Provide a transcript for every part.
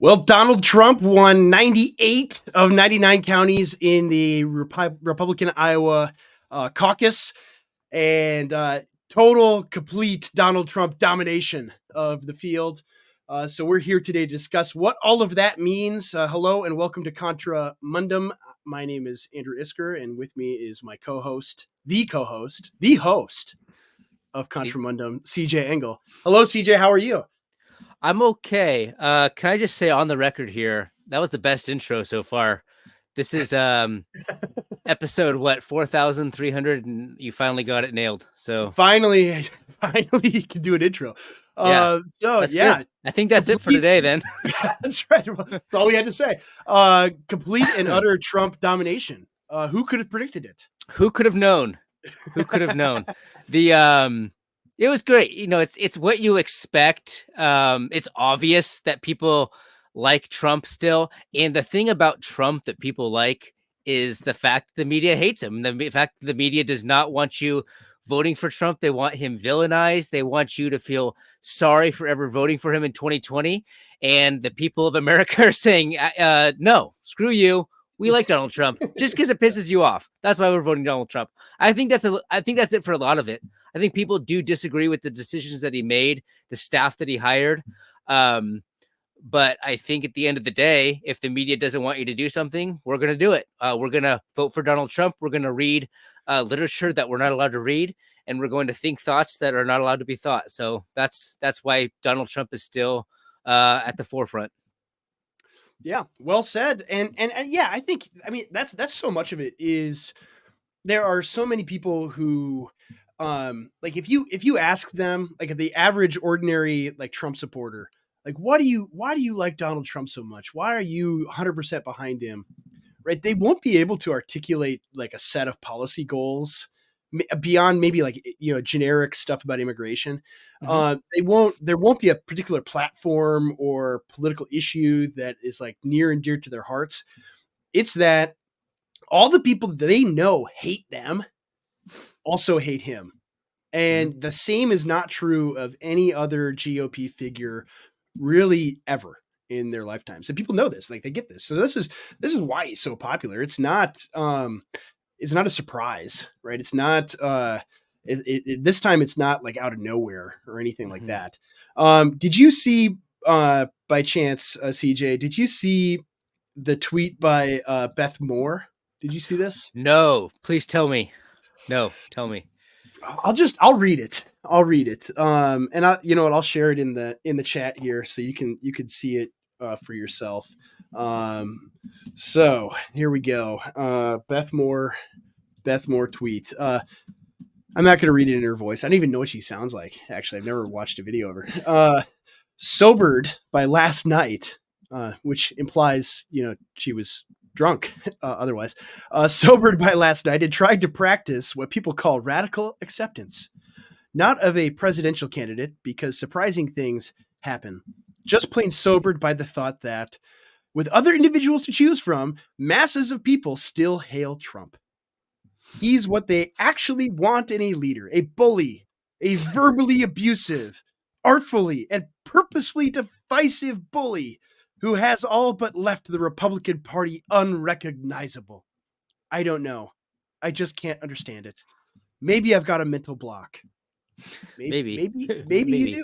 Well, Donald Trump won 98 of 99 counties in the Republican Iowa caucus, and total, complete Donald Trump domination of the field. So we're here today to discuss what all of that means. Hello and welcome to Contra Mundum. My name is Andrew Isker, and with me is my co-host, the host of Contra Mundum, CJ Engel. Hello, CJ. How are you? I'm okay. Can I just say on the record here, that was the best intro so far. This is episode 4,300, and you finally got it nailed. So finally you can do an intro. Yeah, good. I think that's it for today then. That's right. That's all we had to say. Complete and utter Trump domination. Who could have predicted it? Who could have known? Who could have known? It was great. You know, it's what you expect. It's obvious that people like Trump still. And the thing about Trump that people like is the fact the media hates him. The fact the media does not want you voting for Trump. They want him villainized. They want you to feel sorry for ever voting for him in 2020. And the people of America are saying, no, screw you. We like Donald Trump just because it pisses you off. That's why we're voting Donald Trump. I think that's it for a lot of it. I think people do disagree with the decisions that he made, the staff that he hired. But I think at the end of the day, if the media doesn't want you to do something, we're going to do it. We're going to vote for Donald Trump. We're going to read literature that we're not allowed to read, and we're going to think thoughts that are not allowed to be thought. So that's why Donald Trump is still at the forefront. Yeah, well said. And yeah, I mean that's so much of it is there are so many people who like if you ask them, like the average ordinary like Trump supporter, like why do you like Donald Trump so much? Why are you 100% behind him? Right? They won't be able to articulate like a set of policy goals beyond maybe like, you know, generic stuff about immigration. There won't be a particular platform or political issue that is like near and dear to their hearts. It's that all the people that they know hate them also hate him. And the same is not true of any other GOP figure really ever in their lifetime. So people know this, like they get this. So this is why he's so popular. It's not a surprise, right? It's not this time it's not like out of nowhere or anything like that. Did you see by chance, CJ, did you see the tweet by Beth Moore? Did you see this? No, please tell me. No, tell me. I'll read it. And I'll share it in the chat here so you can see it for yourself. So here we go. Beth Moore tweet. I'm not going to read it in her voice. I don't even know what she sounds like. Actually, I've never watched a video of her. Sobered by last night, which implies, you know, she was drunk otherwise. Sobered by last night and tried to practice what people call radical acceptance. Not of a presidential candidate, because surprising things happen. Just plain sobered by the thought that, with other individuals to choose from, masses of people still hail Trump. He's what they actually want in a leader, a bully, a verbally abusive, artfully and purposefully divisive bully who has all but left the Republican Party unrecognizable. I don't know. I just can't understand it. Maybe I've got a mental block. Maybe you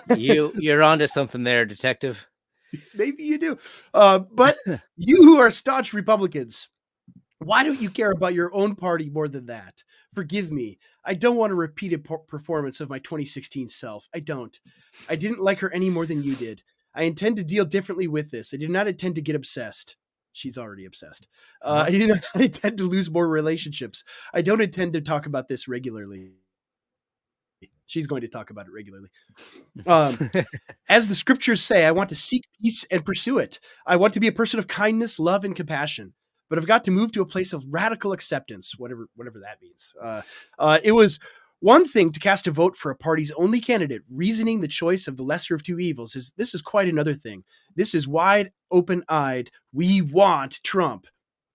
do. You're onto something there, detective. Maybe you do. But you who are staunch Republicans, why don't you care about your own party more than that? Forgive me. I don't want a repeated performance of my 2016 self. I don't. I didn't like her any more than you did. I intend to deal differently with this. I did not intend to get obsessed. She's already obsessed. I did not intend to lose more relationships. I don't intend to talk about this regularly. She's going to talk about it regularly. As the scriptures say, I want to seek peace and pursue it. I want to be a person of kindness, love, and compassion. But I've got to move to a place of radical acceptance, whatever that means. It was one thing to cast a vote for a party's only candidate, reasoning the choice of the lesser of two evils. This is quite another thing. This is wide open-eyed. We want Trump.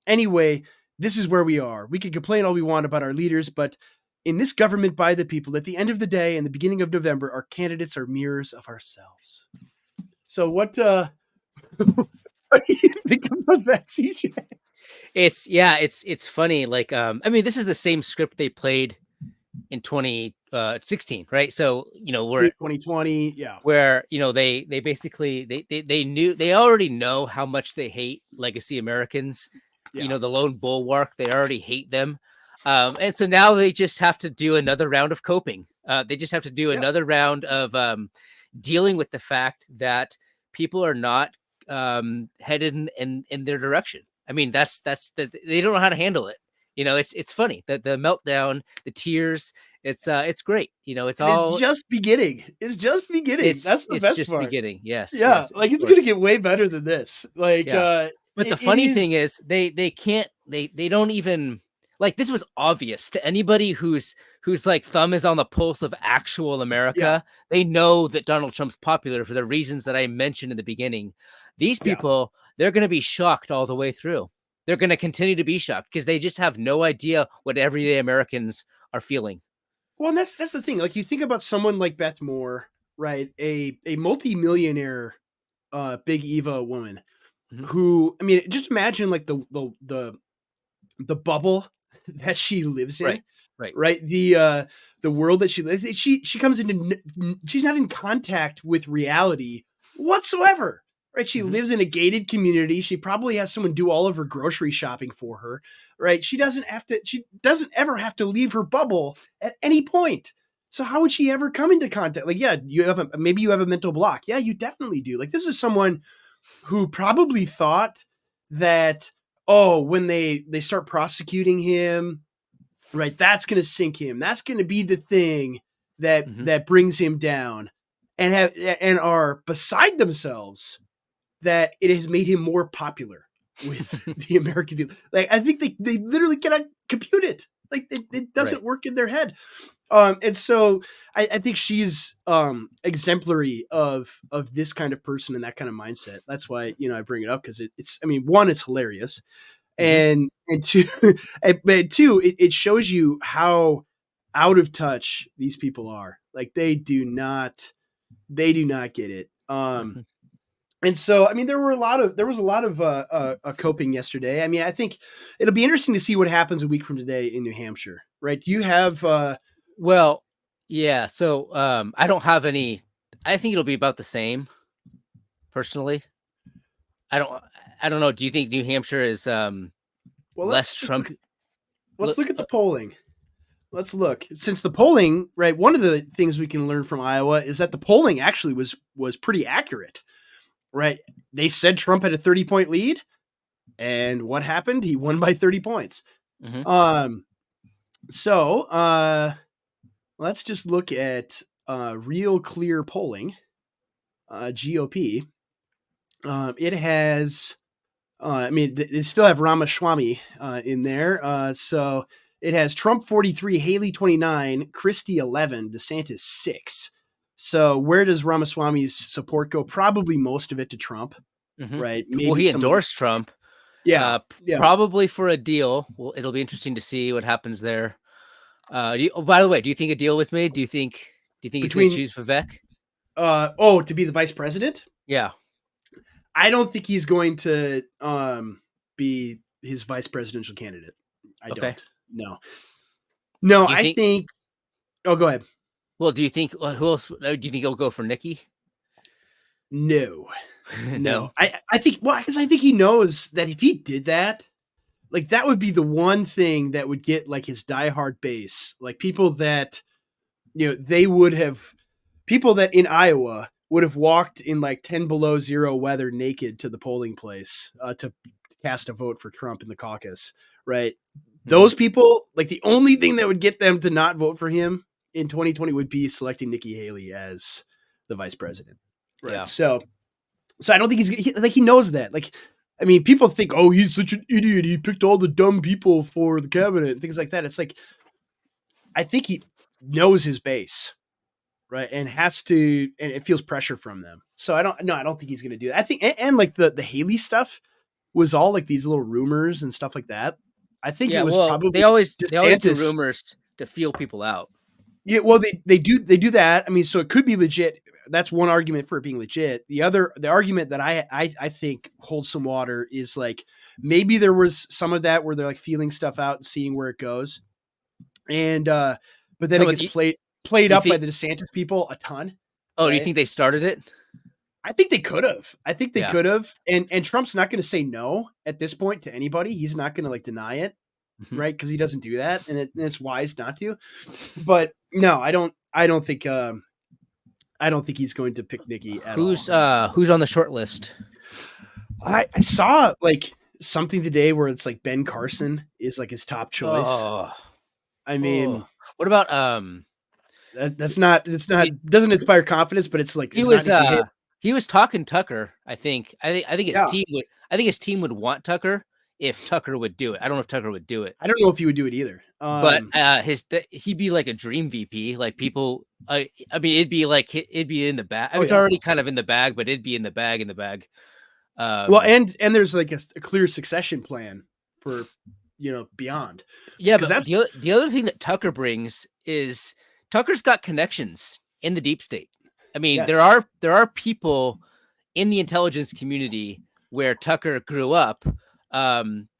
Anyway, this is where we are. We can complain all we want about our leaders, but in this government by the people, at the end of the day, in the beginning of November, our candidates are mirrors of ourselves. So what What do you think about that, CJ? It's funny. Like, I mean, this is the same script they played in 2016, right? So, we're 2020, yeah. where they basically they already know how much they hate legacy Americans, Yeah. the lone bulwark. They already hate them, and so now they just have to do another round of coping. They just have to do Yeah. another round of dealing with the fact that people are not headed in their direction. I mean, that's they don't know how to handle it. It's funny that the meltdown, the tears, it's great. It's And it's all just beginning. It's just beginning. That's the it's best just part. beginning. Yes, Yeah, yes, like of it's gonna course. get way better than this. Like Yeah. But the it funny is thing is they can't they don't even like this was obvious to anybody who's like thumb is on the pulse of actual yeah, America. They know that Donald Trump's popular for the reasons that I mentioned in the beginning. These yeah. people, they're going to be shocked all the way through. They're going to continue to be shocked because they just have no idea what everyday Americans are feeling. Well, and that's the thing. Like you think about someone like Beth Moore, right? A multi-millionaire big Eva woman Mhm. who, I mean, just imagine like the bubble that she lives in, Right. Right. right? The world that she lives in. She comes into she's not in contact with reality whatsoever. Right? She Mhm. lives in a gated community. She probably has someone do all of her grocery shopping for her. Right? She doesn't ever have to leave her bubble at any point. So how would she ever come into contact? Like, yeah, maybe you have a mental block. Yeah, you definitely do. Like, this is someone who probably thought that, oh, when they start prosecuting him, right, that's going to sink him. That's going to be the thing Mhm. that brings him down, and are beside themselves that it has made him more popular with the American people. Like, I think they literally cannot compute it. Like, it doesn't Right. work in their head. And so I think she's exemplary of this kind of person and that kind of mindset. That's why I bring it up, because it's, I mean, one, it's hilarious, Mhm. and two, but two, it shows you how out of touch these people are. Like they do not get it. Mhm. And so, I mean, there was a lot of coping yesterday. I mean, I think it'll be interesting to see what happens a week from today in New Hampshire, right? Do you have Well, yeah. So I don't have any. I think it'll be about the same. Personally, I don't. I don't know. Do you think New Hampshire is well, less Trump? let's look at the polling. Let's look. Since the polling, right, one of the things we can learn from Iowa is that the polling actually was pretty accurate, right? They said Trump had a 30-point lead, and what happened? He won by 30 points. Mhm. Um so let's just look at real clear polling. GOP. It has I mean, they still have Ramaswamy in there. So it has Trump 43, Haley 29, Christie 11, DeSantis 6. So where does Ramaswamy's support go? Probably most of it to Trump, Mhm. right? Well, Maybe he some of the, endorsed Trump. yeah, yeah. Probably for a deal. Well, it'll be interesting to see what happens there. By the way, do you think a deal was made? Do you think he's going to Between choose Vivek? to be the vice president? Yeah. I don't think he's going to be his vice presidential candidate. I Okay. don't. No. No, Do you I think? think oh, go ahead. Well, do you think who else? Do you think he'll go for Nikki? No. No, No. I think, well, because I think he knows that if he did that, like, that would be the one thing that would get like his diehard base, like people that they would have, people that in Iowa would have walked in like 10 below zero weather naked to the polling place to cast a vote for Trump in the caucus, right? Mhm. Those people, like, the only thing that would get them to not vote for him in 2020 would be selecting Nikki Haley as the vice president, right? Yeah. So I don't think like, he knows that. Like, I mean, people think, oh, he's such an idiot. He picked all the dumb people for the cabinet and things like that. It's like, I think he knows his base, right, and has to, and it feels pressure from them. So I don't think he's going to do that. I think, and like the Haley stuff was all like these little rumors and stuff like that. I think it Yeah. was Well, probably they always do DeSantis. rumors to feel people out. Yeah, well, they do that. I mean, so it could be legit. that's one argument for it being legit. The argument that I think holds some water is like maybe there was some of that where they're like feeling stuff out and seeing where it goes, and but then So it gets played you up by think? the DeSantis people a ton, Oh, do you right? think they started it? I think they could have. I think they Yeah. could have, and Trump's not going to say no at this point to anybody. He's not going to like deny it, Mhm. right? Because he doesn't do that, and it's wise not to. But no, I don't. I don't think. I don't think he's going to pick Nikki at all. Who's on the short list? I saw like something today where it's like Ben Carson is like his top choice. Oh, I mean, what about that's not. It's not. Doesn't inspire confidence, but it's like he it's was not Nikki he was talking Tucker. I think his Yeah. team would. I think his team would want Tucker if Tucker would do it. I don't know if Tucker would do it. I don't know if he would do it either. But he'd be like a dream VP. Like people, I mean, it'd be in the bag. Oh, It's yeah. already kind of in the bag, but it'd be in the bag. Well, and there's like a clear succession plan for beyond. Yeah, 'Cause but the other thing that Tucker brings is Tucker's got connections in the deep state. I mean, Yes. there are people in the intelligence community where Tucker grew up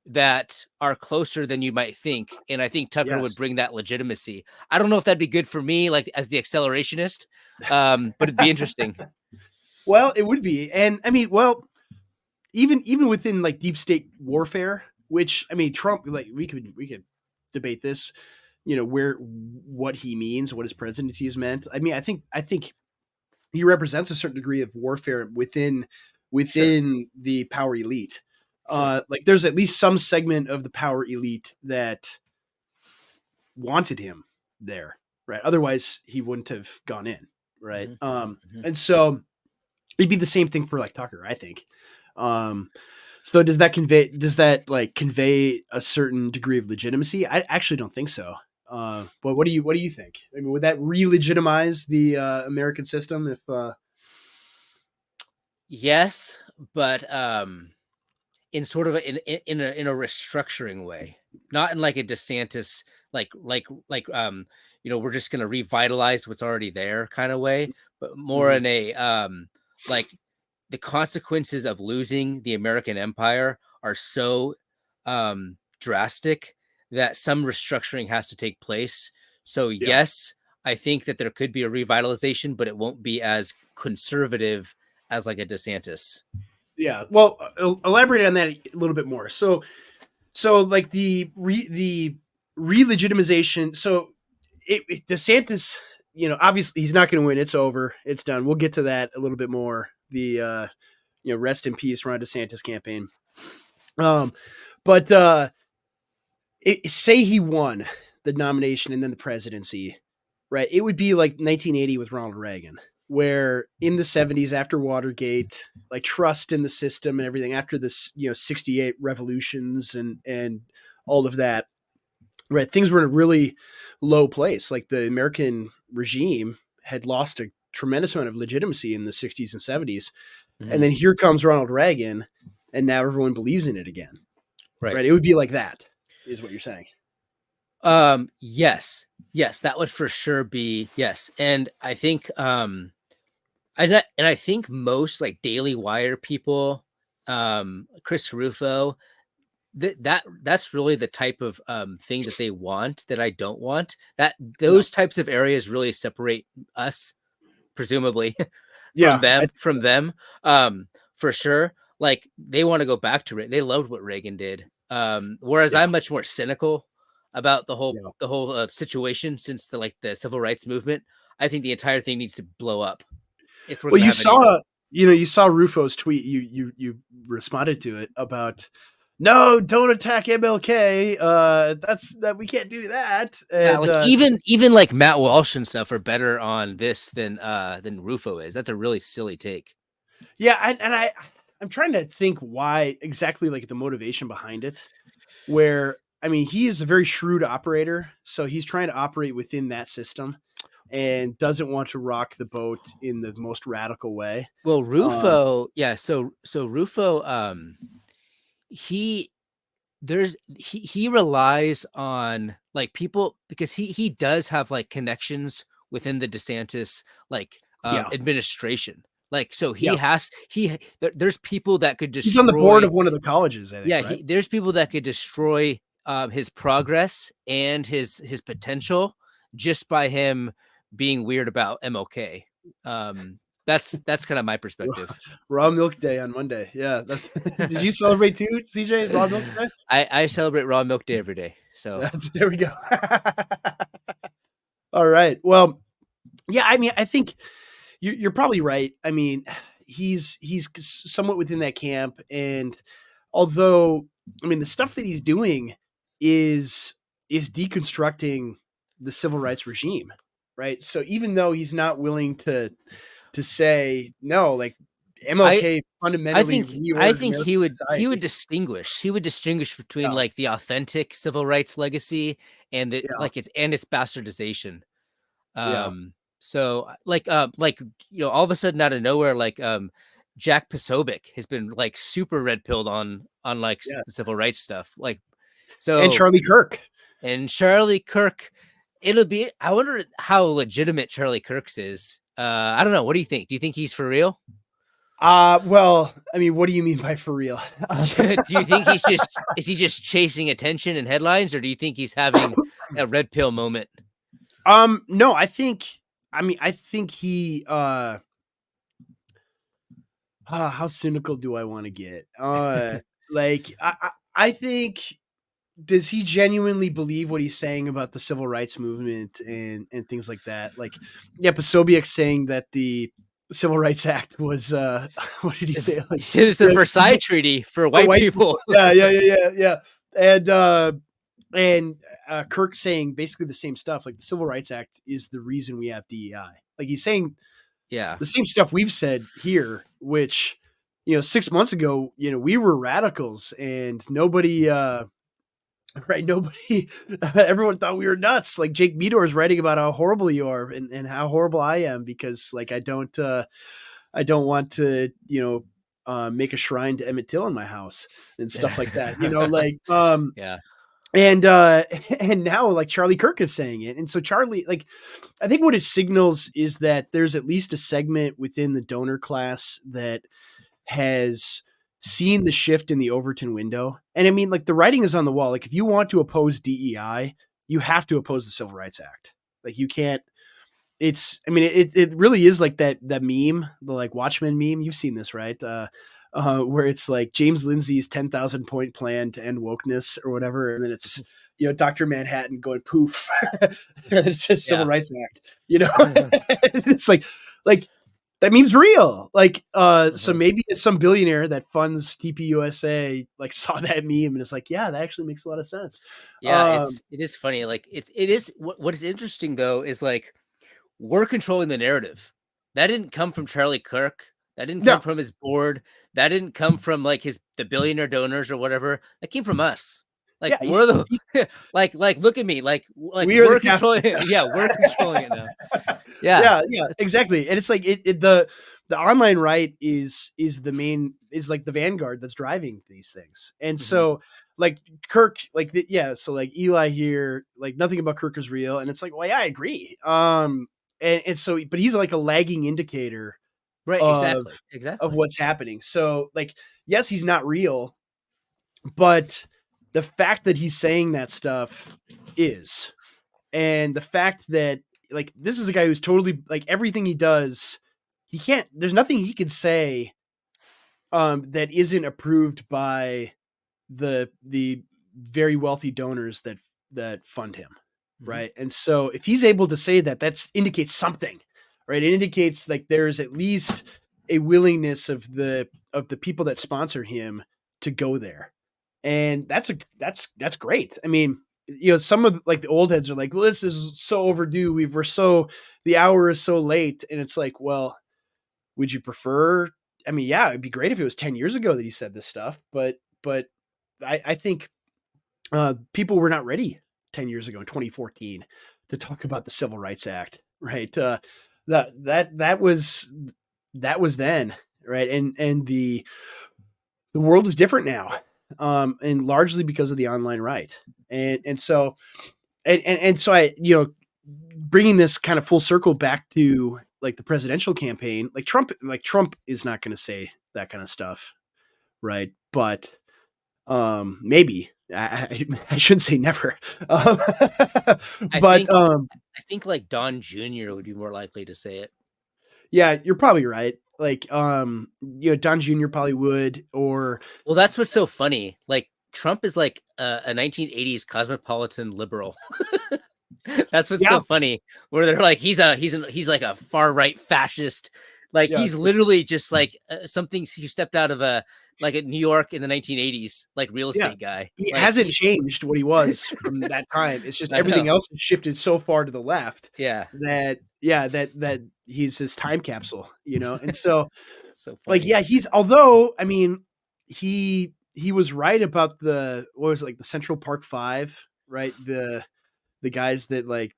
that are closer than you might think, and I think Tucker would Yes. bring that legitimacy. I don't know if that'd be good for me, like as the accelerationist, but it'd be interesting. Well, it would be, and I mean, well, even within like deep state warfare, which I mean, Trump, like we could debate this, what he means, what his presidency has meant. I mean, I think he represents a certain degree of warfare within the power elite. Like there's at least some segment of the power elite that wanted him there, right? Otherwise, he wouldn't have gone in, right? And so it'd be the same thing for like Tucker, I think. So does that convey a certain degree of legitimacy? I actually don't think so. But what do you think? I mean, would that re-legitimize the American system if Yes, but in sort of in a restructuring way, not in like a DeSantis we're just going to revitalize what's already there kind of way, but more in a like the consequences of losing the American empire are so drastic that some restructuring has to take place. So yes, I think that there could be a revitalization, but it won't be as conservative as like a DeSantis. Yeah. Well, elaborate on that a little bit more. So like the re-legitimization. So DeSantis, obviously he's not going to win. It's over. It's done. We'll get to that a little bit more. The rest in peace, Ron DeSantis campaign. But say he won the nomination and then the presidency, right? It would be like 1980 with Ronald Reagan, where in the 70s after Watergate, like trust in the system and everything after this, 68 revolutions and all of that, right? Things were in a really low place. Like the American regime had lost a tremendous amount of legitimacy in the 60s and 70s. And then here comes Ronald Reagan, and now everyone believes in it again. Right? It would be like that, is what you're saying. Yes, that would for sure be yes. And I think I think most like Daily Wire people, Chris Rufo, that's really the type of thing that they want that I don't want. That those types of areas really separate us, presumably, from them. For sure. Like they want to go back to it. They loved what Reagan did. Whereas I'm much more cynical about the whole situation since the civil rights movement. I think the entire thing needs to blow up. If we're you saw Rufo's tweet. You responded to it about no, don't attack MLK. That we can't do that. And, even like Matt Walsh and stuff are better on this than Rufo is. That's a really silly take. Yeah, I'm trying to think why exactly like the motivation behind it. Where I mean, he is a very shrewd operator, so he's trying to operate within that system and doesn't want to rock the boat in the most radical way. Well, Rufo, so Rufo, he relies on like people because he does have like connections within the DeSantis like Yeah. administration. Like, so Yeah. there's people that could He's on the board destroy. of one of the colleges, I think, Yeah, right? there's people that could destroy his progress and his potential just by him being weird about MLK. That's kind of my perspective. Raw Milk Day on Monday. Yeah. That's did you celebrate too, CJ, Raw Milk Day? I celebrate Raw Milk Day every day. So There we go. All right. Well, yeah, I mean, I think you're probably right. I mean, he's somewhat within that camp, and although I mean the stuff that he's doing is deconstructing the civil rights regime, right? So even though he's not willing to say no, like MLK fundamentally I reordered think American society. he would distinguish between Yeah, like the authentic civil rights legacy and the yeah, like its bastardization. yeah, So like all of a sudden out of nowhere, like Jack Posobiec has been like super red pilled on like yeah. the civil rights stuff. Like And so Charlie Kirk. and Charlie Kirk, I wonder how legitimate Charlie Kirk's is. I don't know. What do you think? Do you think he's for real? Well, I mean, what do you mean by for real? Do you think is he just chasing attention and headlines, or do you think he's having a red pill moment? No, I think he how cynical do I want to get? Like I think does he genuinely believe what he's saying about the civil rights movement and things like that? Like, yeah, Posobiec saying that the Civil Rights Act was what did he say? Like, It's the Versailles Treaty for white people. Yeah. And Kirk saying basically the same stuff. Like the Civil Rights Act is the reason we have DEI. Like he's saying Yeah. the same stuff we've said here, which 6 months ago, we were radicals and nobody right, nobody everyone thought we were nuts. Like Jake Meador is writing about how horrible you are and how horrible I am because like I don't want to, make a shrine to Emmett Till in my house and stuff like that. Like Yeah. and and now like Charlie Kirk is saying it. And so Charlie, like I think what it signals is that there's at least a segment within the donor class that has seen the shift in the Overton window. And I mean, like the writing is on the wall. Like if you want to oppose DEI, you have to oppose the Civil Rights Act. Like you can't, it really is like that meme, the like Watchmen meme. You've seen this, right? Where it's like James Lindsay's 10,000 point plan to end wokeness or whatever. And then it's, Dr. Manhattan going poof. And it says Civil Rights Act, it's like that meme's real. Like, so maybe it's some billionaire that funds TPUSA, like saw that meme and it's like, yeah, that actually makes a lot of sense. Yeah. It is funny. Like it is what is interesting though, is like, we're controlling the narrative. That didn't come from Charlie Kirk. That didn't come from his board. That didn't come from like the billionaire donors or whatever. That came from us. Like we're the like look at me. Like we're controlling it. Yeah, we're controlling it now. Yeah, exactly. And it's like the online right is like the vanguard that's driving these things. And so like Kirk, like so like Eli here, like nothing about Kirk is real. And it's like, well, yeah, I agree. And so, but he's like a lagging indicator, right? Exactly of what's happening. So like, yes, he's not real, but the fact that he's saying that stuff is, and the fact that like this is a guy who's totally like everything he does, there's nothing he could say that isn't approved by the very wealthy donors that fund him. Right. And so if he's able to say that, that indicates something, right? It indicates like there's at least a willingness of the people that sponsor him to go there. And that's great. I mean, some of like the old heads are like, well, this is so overdue. The hour is so late. And it's like, well, would you prefer? I mean, yeah, it'd be great if it was 10 years ago that he said this stuff, but I think people were not ready 10 years ago in 2014 to talk about the Civil Rights Act, right? That was then, right? And the world is different now. And largely because of the online right. And so I, bringing this kind of full circle back to like the presidential campaign, like Trump is not going to say that kind of stuff, right? But maybe I shouldn't say never. I But think I think like Don Jr. would be more likely to say it. yeah, you're probably right. Like Don Jr. probably would, or Well, that's what's so funny. Like Trump is like a 1980s cosmopolitan liberal. That's what's yeah, so funny. Where they're like, he's like a far right fascist. Like yeah, he's literally just like something he stepped out of a New York in the 1980s, like real yeah. estate guy. He Like hasn't changed what he was from that time. It's just I everything know. else has shifted so far to the left Yeah, that he's this time capsule, And so so like, funny. yeah, although I mean, he was right about what was it, like the Central Park Five, right? The guys that like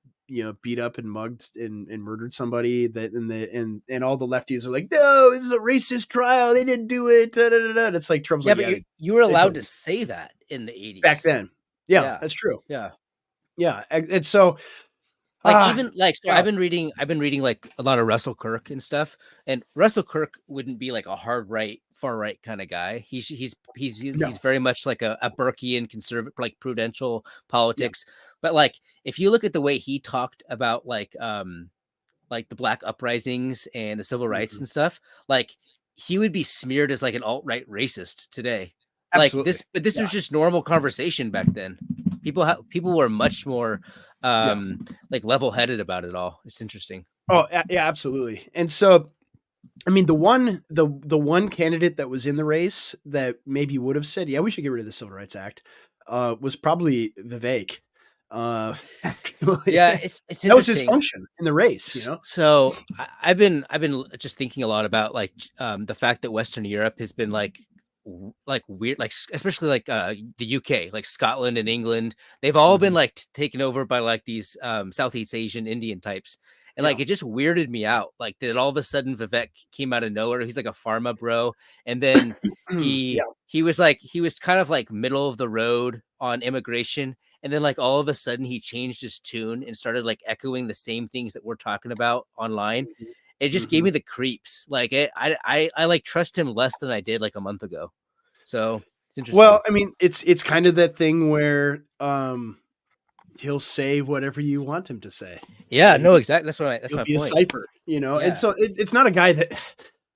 beat up and mugged and murdered somebody, that and all the lefties are like, no, this is a racist trial, they didn't do it. Da, da, da, da. And it's like Trump's Yeah, like, but yeah, you were they allowed totally to say that in the back 80s. then. Yeah, Yeah, that's true. yeah. Yeah, and so Like even like so yeah, I've been reading like a lot of Russell Kirk and stuff, and Russell Kirk wouldn't be like a hard right, far right kind of guy. no, He's very much like a Burkean conservative, like prudential yeah, politics. But like if you look at the way he talked about like the black uprisings and the civil rights mhm, and stuff, like he would be smeared as like an alt-right racist today. Like absolutely, but this yeah, was just normal conversation back then. People were much more yeah. like level-headed about it all. It's interesting. Oh, yeah, absolutely. And so, I mean, the one candidate that was in the race that maybe would have said, "Yeah, we should get rid of the Civil Rights Act," was probably Vivek. Actually, Yeah, it's that was his interesting. function in the race. So I've been just thinking a lot about like the fact that Western Europe has been like weird, like especially like the UK, like Scotland and England, they've all been Mhm. like taken over by like these Southeast Asian Indian types. And Yeah, like it just weirded me out, like that all of a sudden Vivek came out of nowhere. He's like a pharma bro, and then yeah, he was kind of like middle of the road on immigration, and then like all of a sudden he changed his tune and started like echoing the same things that we're talking about online. mhm, It just gave mhm. me the creeps. Like I like trust him less than I did like a month ago. So it's Well, interesting. I mean, it's kind of that thing where he'll say whatever you want him to say, Yeah, right? no, exactly. That's He'll my be a point. cipher, And Yeah. so it's not a guy that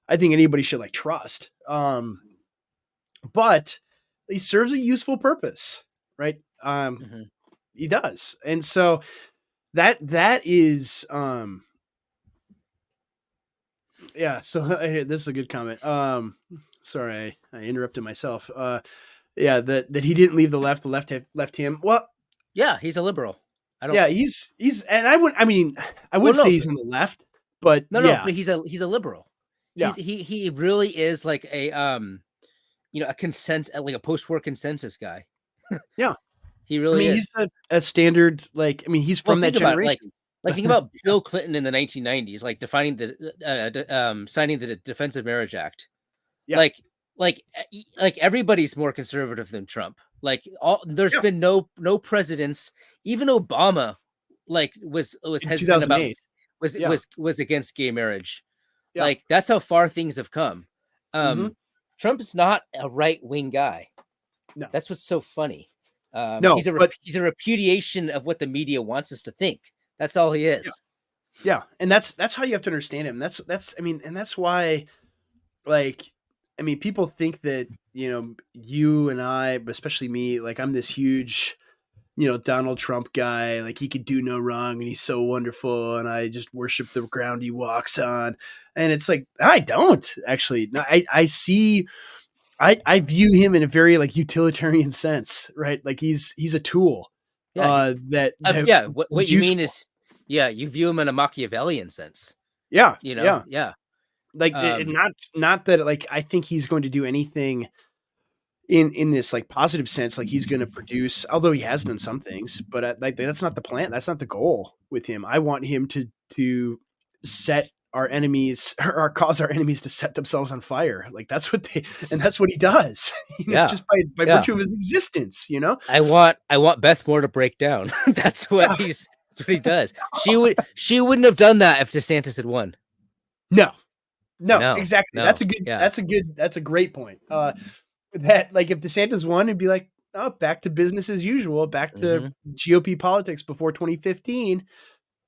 I think anybody should like trust. But he serves a useful purpose, right? Hmm. He does. And so that is yeah, so this is a good comment. Sorry, I interrupted myself. Yeah, that he didn't leave the left left him. Well, Yeah, he's a liberal. I don't. yeah, he's and I mean, I Well, would say he's on the left, but no, yeah. but he's a liberal. Yeah. He really is like a a like a post-war consensus guy. Yeah. He I really mean, is. he's a standard like I mean, he's Well, from that think about it. generation. Think about Bill Clinton in the 1990s, like defining the signing the Defensive Marriage Act. Yeah. Like like everybody's more conservative than Trump. Like there's Yeah. been no presidents, even Obama, like was In hesitant about 2008. Yeah. was against gay marriage. Yeah. Like that's how far things have come. Mhm. Trump is not a right wing guy. No. That's what's so funny. No, but He's a repudiation of what the media wants us to think. That's all he yeah. is. Yeah, and that's how you have to understand him. That's I mean, and that's why like I mean, people think that, you and I, but especially me, like I'm this huge, Donald Trump guy, like he could do no wrong and he's so wonderful and I just worship the ground he walks on. And it's like I don't actually. No, I see I view him in a very like utilitarian sense, right? Like he's a tool Yeah, that yeah. What was you mean useful. is, yeah, you view him in a Machiavellian sense. Yeah, You know, yeah. yeah. Like Um, not that like I think he's going to do anything in this like positive sense, like he's going to produce, although he has done some things, but like that's not the plan, that's not the goal with him. I want him to set our enemies or cause our enemies to set themselves on fire. Like that's what they and that's what he does, yeah, just by yeah. virtue of his existence. I want Beth Moore to break down. That's what he does. She wouldn't have done that if DeSantis had won. No, No, exactly. no, yeah. That's a great point. That like if DeSantis won, it'd be like, oh, back to business as usual, back to Mhm. GOP politics before 2015,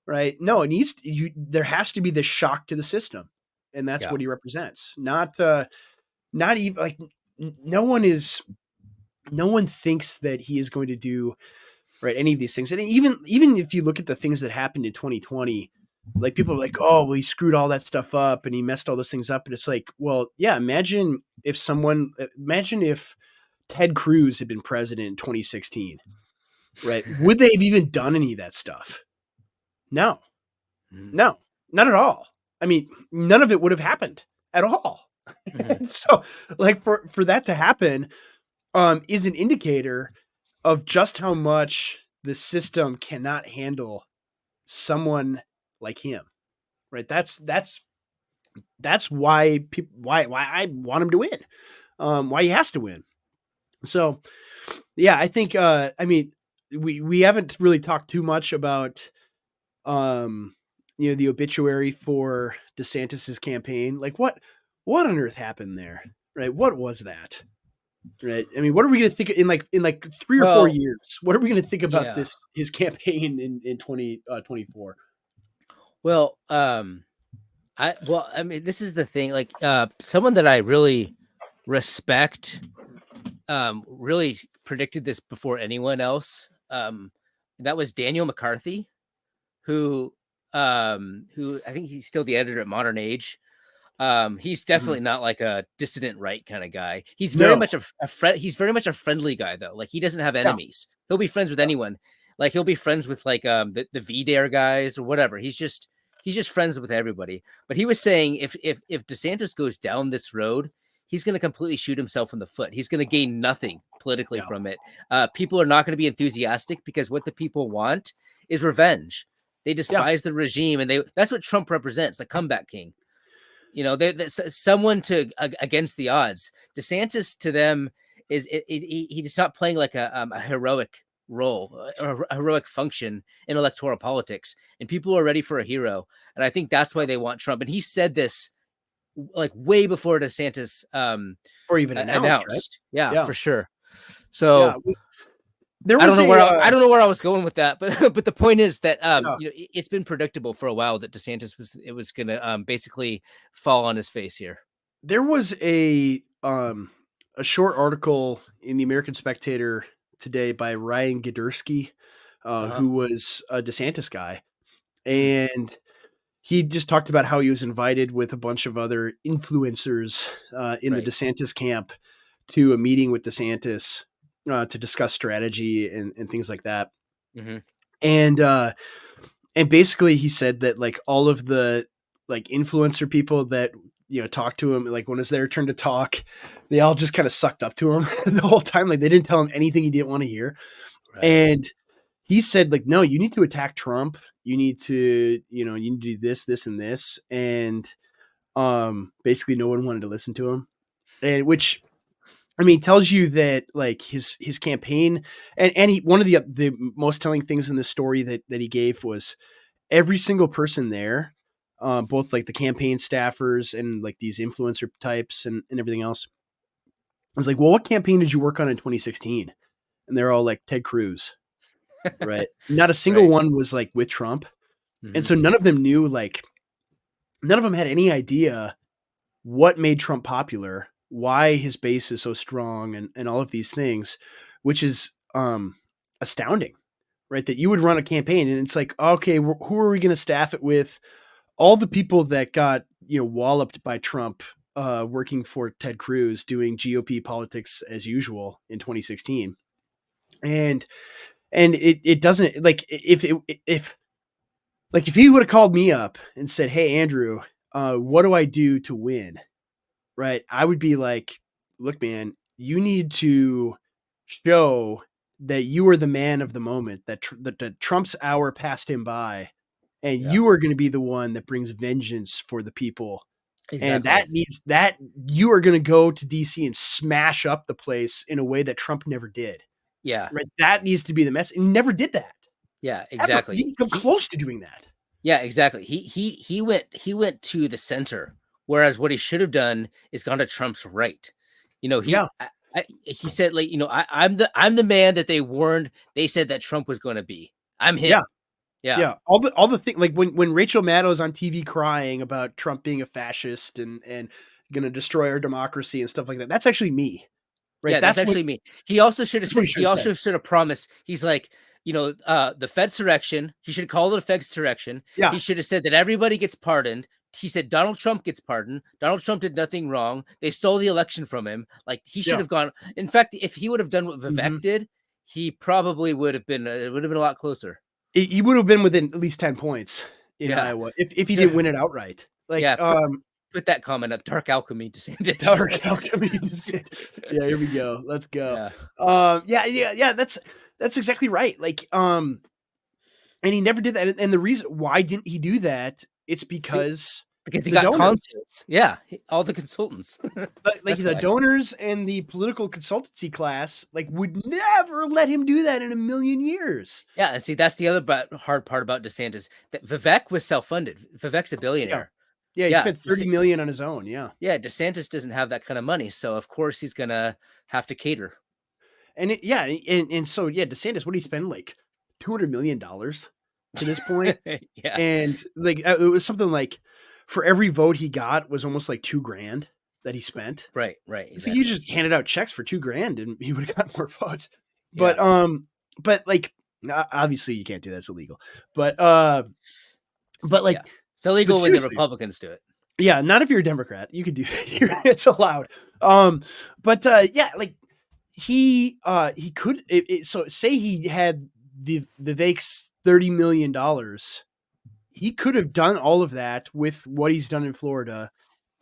right? No, it needs there has to be this shock to the system, and that's Yeah. what he represents. Not even like no one thinks that he is going to do right any of these things. And even if you look at the things that happened in 2020, like people are like, oh, well, he screwed all that stuff up and he messed all those things up. And it's like, well, yeah, imagine if Ted Cruz had been president in 2016, right? Would they have even done any of that stuff? No, Mhm. no, not at all. I mean, none of it would have happened at all. Mhm. So, like for that to happen, is an indicator of just how much the system cannot handle someone like him, right? That's why people why I want him to win, why he has to win. So yeah, I think I mean we haven't really talked too much about the obituary for DeSantis's campaign. Like what on earth happened there, right? What was that? Right. I mean, what are we going to think in like 3 or 4 Well, years? What are we going to think about yeah. his campaign in 2024? Well, I mean, this is the thing. Like, someone that I really respect, really predicted this before anyone else. That was Daniel McCarthy, who I think he's still the editor at Modern Age. He's Mhm. definitely not like a dissident right kind of guy. He's very No. much a friend. He's very much a friendly guy though. Like he doesn't have Yeah. enemies. He'll be friends with anyone. Like he'll be friends with like the VDare guys or whatever. He's just friends with everybody. But he was saying if DeSantis goes down this road, he's going to completely shoot himself in the foot. He's going to gain nothing politically Yeah. from it. People are not going to be enthusiastic because what the people want is revenge. They Yeah. despise the regime, and that's what Trump represents, a comeback king. Someone to against the odds. DeSantis to them he does not playing like a heroic role or a heroic function in electoral politics, and people are ready for a hero, and I think that's why they want Trump. And he said this like way before DeSantis Or even announced, right? announced. Yeah, Yeah. for sure. Yeah. So There I don't was know where a I don't know where I was going with that, but but the point is that yeah, it's been predictable for a while that DeSantis was going to basically fall on his face here. there was a short article in the American Spectator today by Ryan Gidersky, Uh-huh. who was a DeSantis guy, Mm, and he just talked about how he was invited with a bunch of other influencers in the right. DeSantis camp to a meeting with DeSantis to discuss strategy and things like that. Hmm. And basically he said that like all of the like influencer people that talked to him, like when it's their turn to talk, they all just kind of sucked up to him the whole time. Like they didn't tell him anything he didn't want to hear. Right. And he said like, no, you need to attack Trump. You need to, you need to do this and this. And basically no one wanted to listen to him. And which I mean tells you that like his campaign and he one of the most telling things in the story that he gave was every single person there, both like the campaign staffers and like these influencer types and everything else. I was like, well, what campaign did you work on in 2016? And they're all like Ted Cruz, right? Not a single Right. one was like with Trump. And Hmm. so none of them knew, like, none of them had any idea what made Trump popular, why his base is so strong, and all of these things, which is astounding, right? That you would run a campaign and it's like, okay, who are we going to staff it with? All the people that got walloped by Trump working for Ted Cruz doing GOP politics as usual in 2016, and it doesn't like if he would have called me up and said, "Hey Andrew, what do I do to win?" Right, I would be like, "Look, man, you need to show that you are the man of the moment, that Trump's hour passed him by, and Yeah. you are going to be the one that brings vengeance for the people. And Exactly. that you are going to go to DC and smash up the place in a way that Trump never did. Yeah. Right? That needs to be the message. And he never did that. Yeah. Ever. He Exactly. didn't come close to doing that. Yeah, exactly. He went to the center, whereas what he should have done is gone to Trump's right. You know, Yeah, he said, like, I'm the man that they warned. They said that Trump was going to be. I'm yeah, him. Yeah, yeah. All the thing, like when Rachel Maddow's on TV crying about Trump being a fascist and gonna destroy our democracy and stuff like that. That's actually me, right? yeah, that's That's what actually me. He also should have that's what said. he should He have said. also should have promised. He's like, the Fedsurrection. He should call it a Fedsurrection. Yeah, He should have said that everybody gets pardoned. He said Donald Trump gets pardoned. Donald Trump did nothing wrong. They stole the election from him. Like, he should yeah. have gone. In fact, if he would have done what Vivek Hmm. did, he probably would have been. It would have been a lot closer. He would have been within at least 10 points in Yeah, Iowa if he didn't win it outright. Like, yeah. Put that comment up. Dark alchemy, DeSantis. dark alchemy. Yeah, here we go. Let's go. Yeah, Yeah. That's exactly right. Like, and he never did that. And the reason why didn't he do that? It's because because he the got donors, consults. Yeah, all the consultants. like That's the why. donors and the political consultancy class, like would never let him do that in a million years. Yeah, and see, that's the other hard part about DeSantis. That Vivek was self-funded. Vivek's a Yeah. billionaire. Yeah. He Yeah, spent 30 million on his own. Yeah. yeah. DeSantis doesn't have that kind of money, so of course he's gonna have to cater. And so, yeah, DeSantis, what did he spend? Like $200 million to this point? Yeah, And like, it was something like for every vote he got was almost like $2,000 that he spent. right, So exactly. you just handed out checks for $2,000 and he would have got more votes. Yeah, But like, obviously you can't do that. It's illegal. But like, yeah. It's illegal when the seriously, Republicans do it. yeah, not if you're a Democrat. You could do it's allowed. But yeah, like he could. So say he had Vivek's $30 million. He could have done all of that with what he's done in Florida,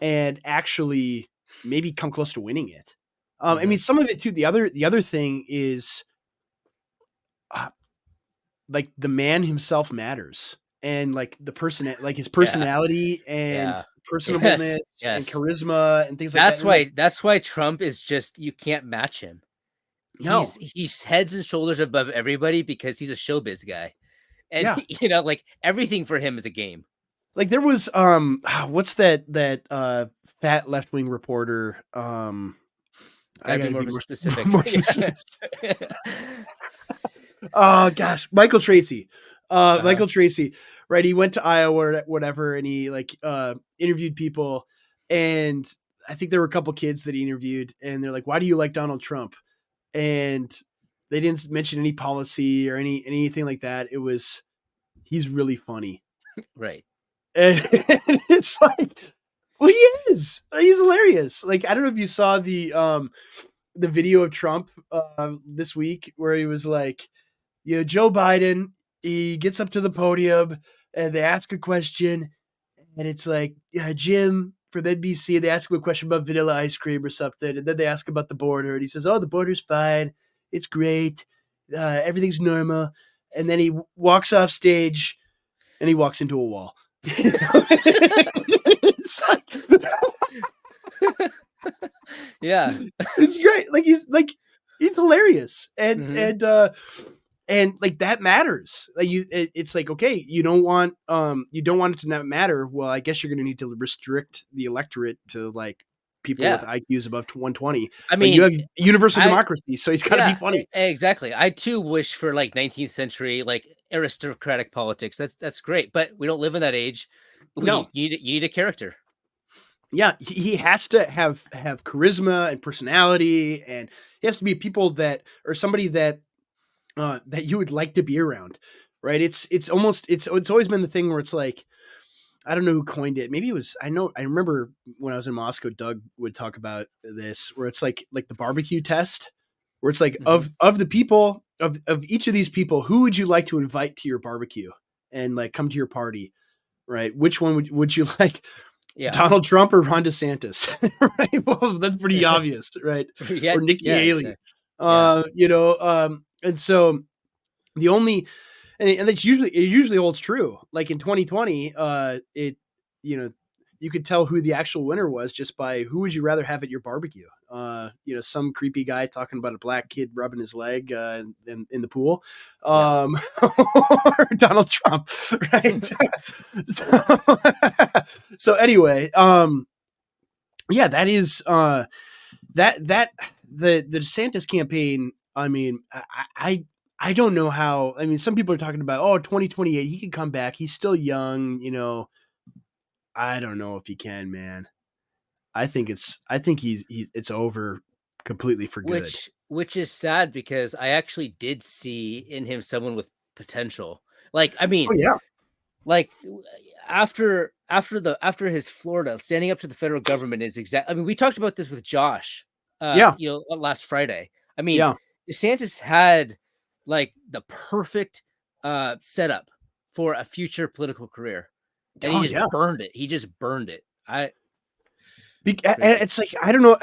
and actually maybe come close to winning it. I mean, some of it too. The other thing is, like the man himself matters, and like the person, like his personality and Yeah. personableness and Yes. charisma and things like That's that. why. That's why Trump is just, you can't match him. No, He's heads and shoulders above everybody because he's a showbiz guy, and yeah, like everything for him is a game. like there was what's that fat left wing reporter I Gotta be gotta more be specific. more specific. Oh gosh, Michael Tracy. Michael Tracy, right? He went to Iowa or whatever, and he like interviewed people, and I think there were a couple kids that he interviewed, and they're like, "Why do you like Donald Trump?" And they didn't mention any policy or anything like that. It was he's really funny, Right. and it's like, well, he is. He's hilarious. Like I don't know if you saw the video of Trump this week where he was like, you know, Joe Biden, he gets up to the podium and they ask a question, and it's like, yeah, Jim from NBC, they ask him a question about vanilla ice cream or something, and then they ask about the border, and he says, oh, the border's fine, it's great, everything's normal, and then he walks off stage and he walks into a wall. It's like, Yeah. it's great. Like he's hilarious, Mhm. and like that matters. Like it's like, okay, you don't want it to not matter. Well, I guess you're going to need to restrict the electorate to like people with Yeah. IQs above 120. I But you mean, have universal I democracy, so he's got to be yeah, funny. exactly. I too wish for like 19th century like aristocratic politics. That's great, but we don't live in that age. No, You need a character. yeah, he has to have charisma and personality, and he has to be people that or somebody that that you would like to be around, right? It's always been the thing where it's like, I don't know who coined it. Maybe it was I remember when I was in Moscow, Doug would talk about this, where it's like the barbecue test, where it's like Mhm. of the people of each of these people, who would you like to invite to your barbecue and like come to your party, right? Which one would you like? Yeah. Donald Trump or Ron DeSantis, right? Well, that's pretty obvious, right? Yeah. Or Nikki Yeah. Haley, Yeah. and so the only and that's usually it usually holds true. Like in 2020, it you know you could tell who the actual winner was just by who would you rather have at your barbecue. Some creepy guy talking about a black kid rubbing his leg in the pool, or Donald Trump, right? So anyway, yeah, that is that the DeSantis campaign. I mean, I don't know how. I mean, some people are talking about 2028. He could come back. He's still young. I don't know if he can, man. I think it's over completely for good. Which is sad because I actually did see in him someone with potential. Like, I mean, Oh yeah, like after his Florida standing up to the federal government is exact. I mean, we talked about this with Josh, yeah, last Friday. I mean, yeah. DeSantis had like the perfect setup for a future political career, and he Oh just yeah. burned it. He just burned it. And it's like I don't know.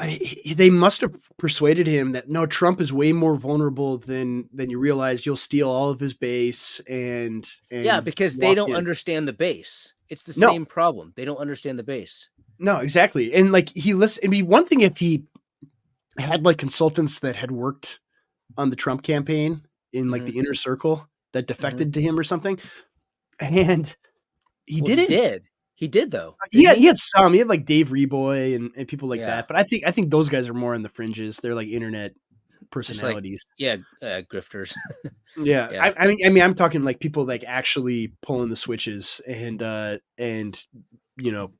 They must have persuaded him that no, Trump is way more vulnerable than you realize. You'll steal all of his base Yeah, and because they walk don't in. understand the base. It's the No, same problem. They don't understand the base. no, exactly. And like he listened. It'd be one thing if he had like consultants that had worked on the Trump campaign in like Mhm, the inner circle that mhm. defected to him or something, and he Well, he didn't. did. He did though, He didn't had he he? had some. He had like Dave Reboy and people like Yeah, that. But I think those guys are more on the fringes. They're like internet just like personalities. grifters. Yeah, Yeah, I mean, I'm talking like people like actually pulling the switches and you know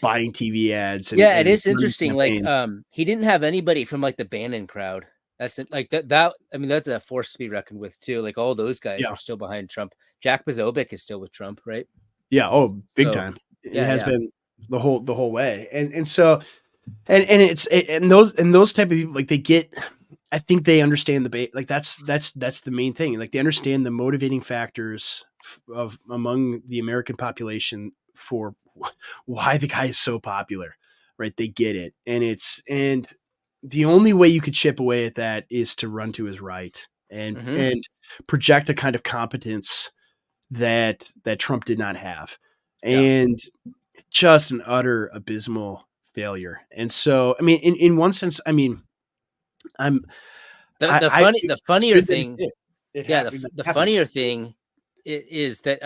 buying TV ads yeah. It and is running interesting. Like, campaigns. he didn't have anybody from like the Bannon crowd. That's it. Like that. I mean, that's a force to be reckoned with too. Like all those guys Yeah, were still behind Trump. Jack Posobiec is still with Trump, right? yeah. Oh, big So time. It yeah, has yeah. been the whole way, and so and it's and those type of people like they get. I think they understand the like that's the main thing. Like they understand the motivating factors of among the American population for why the guy is so popular, right? They get it, and the only way you could chip away at that is to run to his right Hmm. and project a kind of competence that Trump did not have, Yeah. and just an utter abysmal failure. And so, I mean, in one sense, I mean, I'm The it's funnier good that he thing, did. It yeah, happened. It the happened. funnier thing is that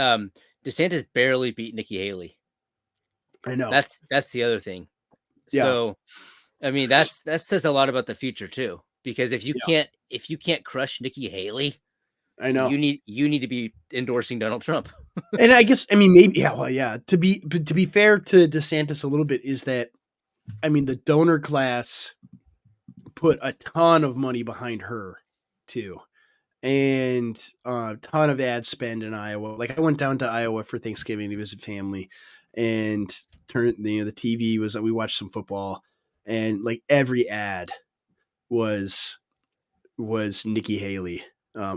DeSantis barely beat Nikki Haley. I know. That's the other thing. Yeah. So I mean, that says a lot about the future too. Because Yeah. if you can't crush Nikki Haley, I know. you need to be endorsing Donald Trump. And I guess I mean maybe yeah. Well, yeah. To be fair to DeSantis a little bit is that I mean the donor class put a ton of money behind her too, and a ton of ad spend in Iowa. Like I went down to Iowa for Thanksgiving to visit family, and turned the TV was we watched some football, and like every ad was Nikki Haley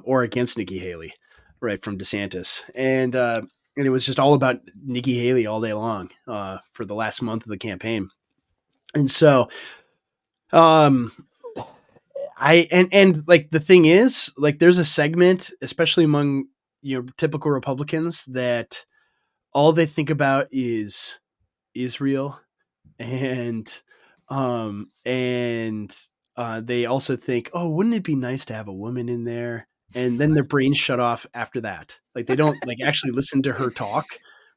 or against Nikki Haley, right from DeSantis, and it was just all about Nikki Haley all day long for the last month of the campaign, and so um and like the thing is like there's a segment especially among typical Republicans that all they think about is Israel and and they also think, oh, wouldn't it be nice to have a woman in there? And then their brains shut off after that. Like they don't like actually listen to her talk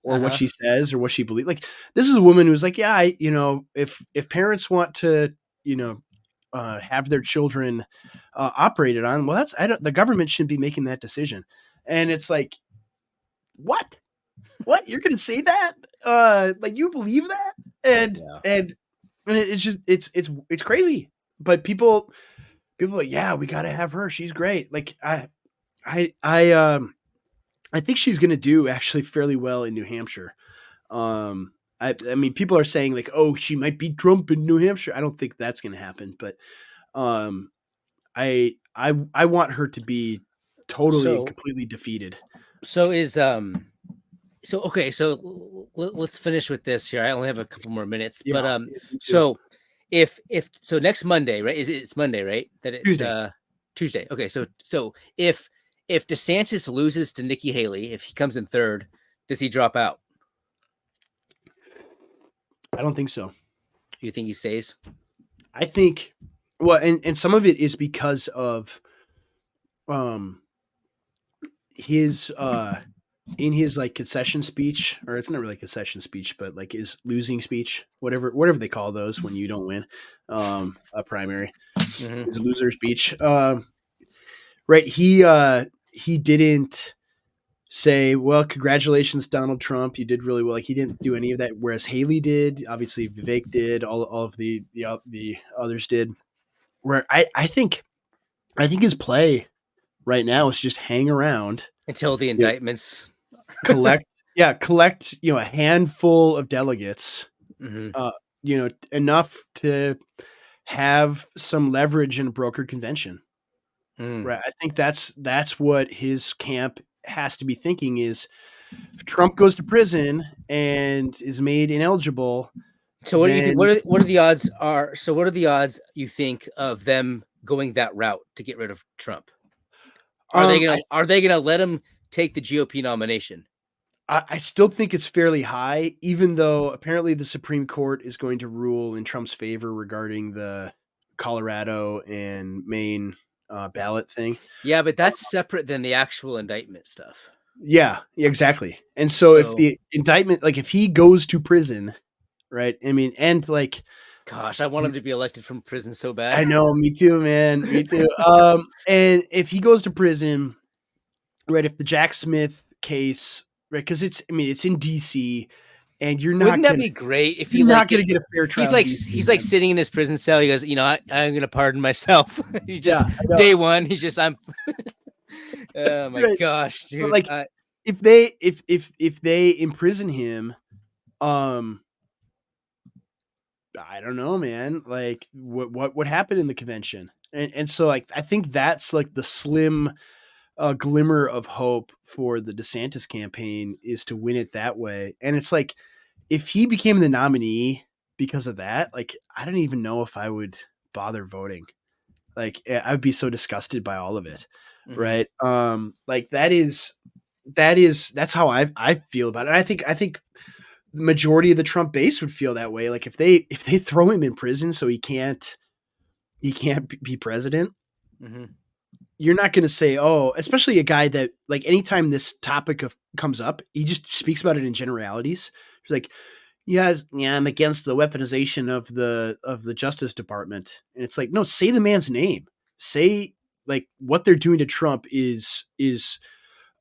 or what Uh-huh. she says or what she believes. Like this is a woman who's like, yeah, if parents want to, you know, have their children operated on, well, the government shouldn't be making that decision. And it's like, what? What you're gonna say that? Like you believe that? And Yeah. and and it's just it's crazy. But people are like, yeah, we gotta have her. She's great. Like I I um I think she's gonna do actually fairly well in New Hampshire. I mean, people are saying like, oh, she might beat Trump in New Hampshire. I don't think that's gonna happen, but um, I want her to be totally and So completely defeated. so is so okay, so let's finish with this here. I only have a couple more minutes, Yeah, but yeah, me too. so if so next Monday, right? It's Monday, right? That it Tuesday. Tuesday. Okay, so if DeSantis loses to Nikki Haley, if he comes in third, does he drop out? I don't think so. You think he stays? I think, well, and some of it is because of um his in his like concession speech, or it's not really a concession speech, but like his losing speech, whatever they call those when you don't win a primary, Mm-hmm. his loser speech. Right, he didn't say, well, congratulations, Donald Trump, you did really well. Like, he didn't do any of that, whereas Haley did. Obviously, Vivek did. All of the others did. Where I think his play right now is just hang around, Until the you know, indictments. collect a handful of delegates, Mm-hmm. uh, enough to have some leverage in a brokered convention. Mm. Right. I think that's what his camp has to be thinking is, if Trump goes to prison and is made ineligible, So what do you think? then What are the odds are? So what are the odds you think of them going that route to get rid of Trump? I Are they gonna let him take the GOP nomination? I still think it's fairly high, even though apparently the Supreme Court is going to rule in Trump's favor regarding the Colorado and Maine ballot thing. Yeah, but that's separate than the actual indictment stuff. Yeah, exactly. And so if So, the indictment, like if he goes to prison, right? I mean, and like, gosh, I want him to be elected from prison so I bad. know, me too, man, me too. And if he goes to prison, right? If the Jack Smith case, right? Because it's in DC, and Wouldn't that be great if he you're not like gonna get a fair trial in DC, he's like man. sitting in his prison cell. He goes, I'm gonna pardon myself. He Yeah, just I know. day one. He's just I'm. Oh my Right. gosh, But dude. like, if they imprison him, um, I don't know, man. Like, what happened in the convention? And so like I think that's like the slim glimmer of hope for the DeSantis campaign, is to win it that way. And it's like, if he became the nominee because of that, like I don't even know if I would bother voting. Like I would be so disgusted by all of it, Mm-hmm. right? Like that's how I feel about it. And I think the majority of the Trump base would feel that way. Like if they throw him in prison so he can't be president, Mm-hmm. you're not going to say, oh, especially a guy that, like, anytime this topic comes up, he just speaks about it in generalities. He's like, yeah, I'm against the weaponization of the Justice Department, and it's like, no, say the man's name. Say, like, what they're doing to Trump is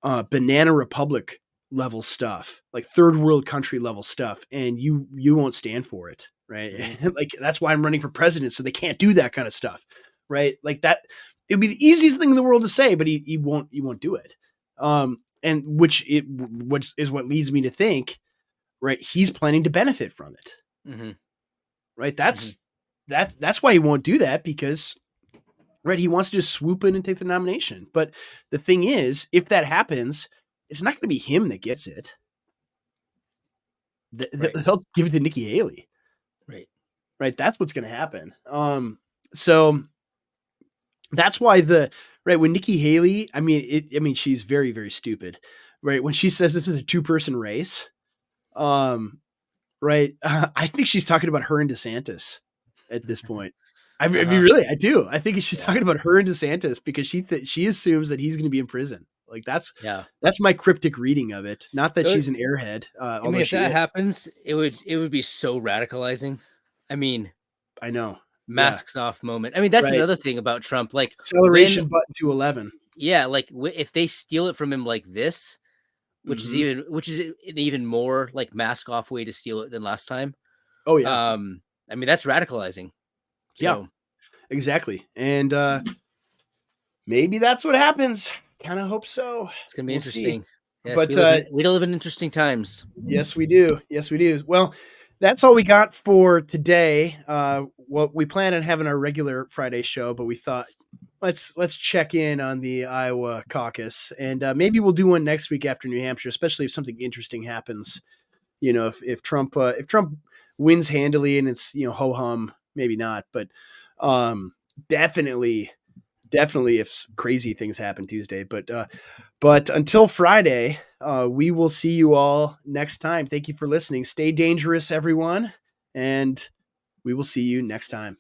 banana republic level stuff, like third world country level stuff, and you won't stand for it, right? Mm-hmm. Like, that's why I'm running for president, so they can't do that kind of stuff, right? Like that, it'd be the easiest thing in the world to say, but he won't do it. And which is what leads me to think, right, he's planning to benefit from it, Mm-hmm. right? Mm-hmm. That's why he won't do that, because, right, he wants to just swoop in and take the nomination. But the thing is, if that happens, it's not going to be him that gets it. Right. They'll give it to Nikki Haley, Right. right? That's what's going to happen. So that's why when Nikki Haley, she's very, very stupid, right? When she says this is a 2-person race, um, right? I think she's talking about her and DeSantis at this point. Uh-huh. Really, I do. I think she's Yeah. talking about her and DeSantis, because she assumes that he's going to be in prison. Like Yeah. that's my cryptic reading of it. Not that So, she's an airhead, I mean, although if she that is. happens, it would be so radicalizing. I mean, I know. Yeah. masks off moment. I mean, that's Right. another thing about Trump. Like when, Acceleration button to 11. yeah, like if they steal it from him like this, Hmm. which is an even more like mask off way to steal it than last time. Oh yeah. I mean, that's radicalizing. Yeah. So Exactly. And maybe that's what happens. Kind of hope so. it's gonna be We'll see. interesting. Yes, But we live in interesting times. yes, we do. Yes, we do. Well, that's all we got for today. Well, we plan on having our regular Friday show, but we thought, let's check in on the Iowa caucus, and maybe we'll do one next week after New Hampshire, especially if something interesting happens. If Trump wins handily and it's ho hum, maybe not, but um, definitely if crazy things happen Tuesday. But until Friday, we will see you all next time. Thank you for listening. Stay dangerous, everyone, and we will see you next time.